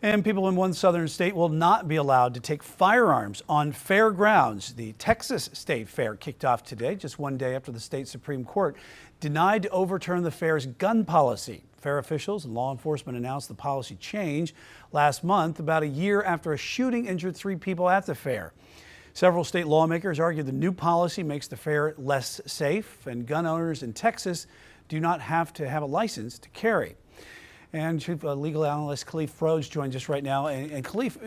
And people in one southern state will not be allowed to take firearms on fair grounds. The Texas State Fair kicked off today, just one day after the state Supreme Court denied to overturn the fair's gun policy. Fair officials and law enforcement announced the policy change last month, about a year after a shooting injured 3 people at the fair. Several state lawmakers argue the new policy makes the fair less safe, and gun owners in Texas do not have to have a license to carry. And Chief Legal Analyst Khalif Rhodes joins us right now. And Khalif,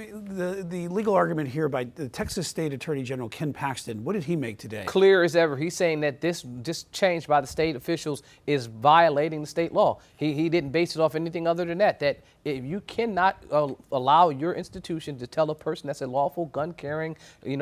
the legal argument here by the Texas State Attorney General Ken Paxton, what did he make today? Clear as ever. He's saying that this change by the state officials is violating the state law. He didn't base it off anything other than that if you cannot allow your institution to tell a person that's a lawful gun carrying, they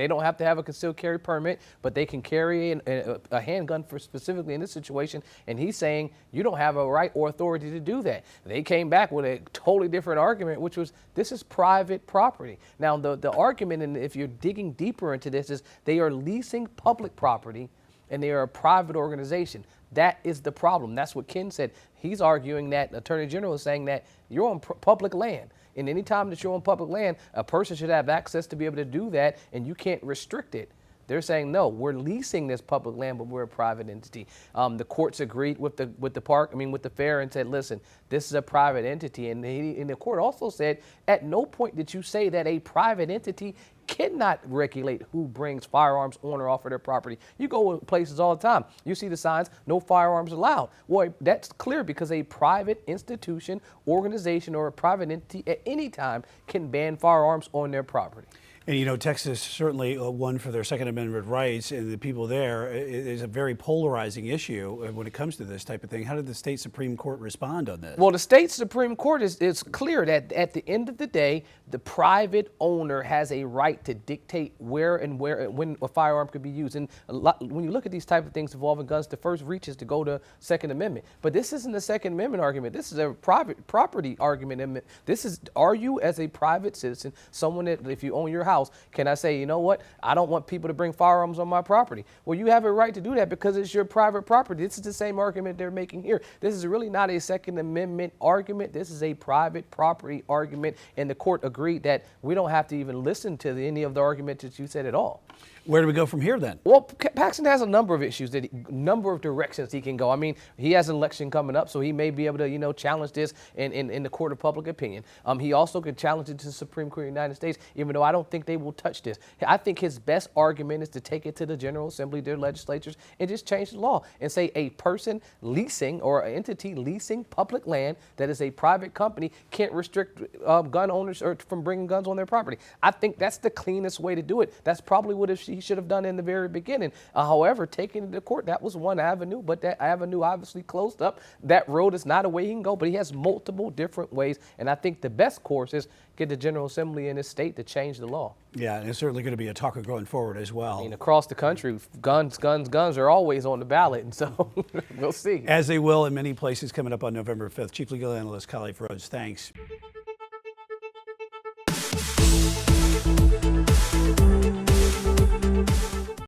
don't have to have a concealed carry permit, but they can carry a handgun for specifically in this situation. And he's saying you don't have a right or authority to do that. They came back with a totally different argument, which was this is private property. Now, the argument, and if you're digging deeper into this, is they are leasing public property and they are a private organization. That is the problem. That's what Ken said. He's arguing that Attorney General is saying that you're on public land. And any time that you're on public land, a person should have access to be able to do that, and you can't restrict it. They're saying, no, we're leasing this public land, but we're a private entity. The courts agreed with the fair and said, listen, this is a private entity. And the court also said, at no point did you say that a private entity cannot regulate who brings firearms on or off of their property. You go places all the time. You see the signs, no firearms allowed. Well, that's clear because a private institution, organization, or a private entity at any time can ban firearms on their property. And Texas certainly won for their Second Amendment rights, and the people there, it is a very polarizing issue when it comes to this type of thing. How did the state Supreme Court respond on this? Well, the state Supreme Court is clear that at the end of the day, the private owner has a right to dictate where and when a firearm could be used. And when you look at these type of things involving guns, the first reach is to go to Second Amendment. But this isn't a Second Amendment argument. This is a private property argument. This is, are you as a private citizen, someone that if you own your house, can I say, you know what, I don't want people to bring firearms on my property? Well, you have a right to do that because it's your private property. This is the same argument they're making here. This is really not a Second Amendment argument. This is a private property argument, and the court agreed that we don't have to even listen to any of the argument that you said at all. Where do we go from here then? Well, Paxton has a number of issues, number of directions he can go. I mean, he has an election coming up, so he may be able to, challenge this in the court of public opinion. He also could challenge it to the Supreme Court of the United States, even though I don't think they will touch this. I think his best argument is to take it to the General Assembly, their legislatures, and just change the law and say a person leasing or an entity leasing public land that is a private company can't restrict gun owners from bringing guns on their property. I think that's the cleanest way to do it. That's probably what he should have done in the very beginning. However, taking it to court, that was one avenue, but that avenue obviously closed up. That road is not a way he can go, but he has multiple different ways. And I think the best course is get the General Assembly in his state to change the law. Yeah, and it's certainly going to be a talker going forward as well. I mean, across the country, guns are always on the ballot, and so we'll see. As they will in many places coming up on November 5th. Chief Legal Analyst Khalif Rhodes, thanks.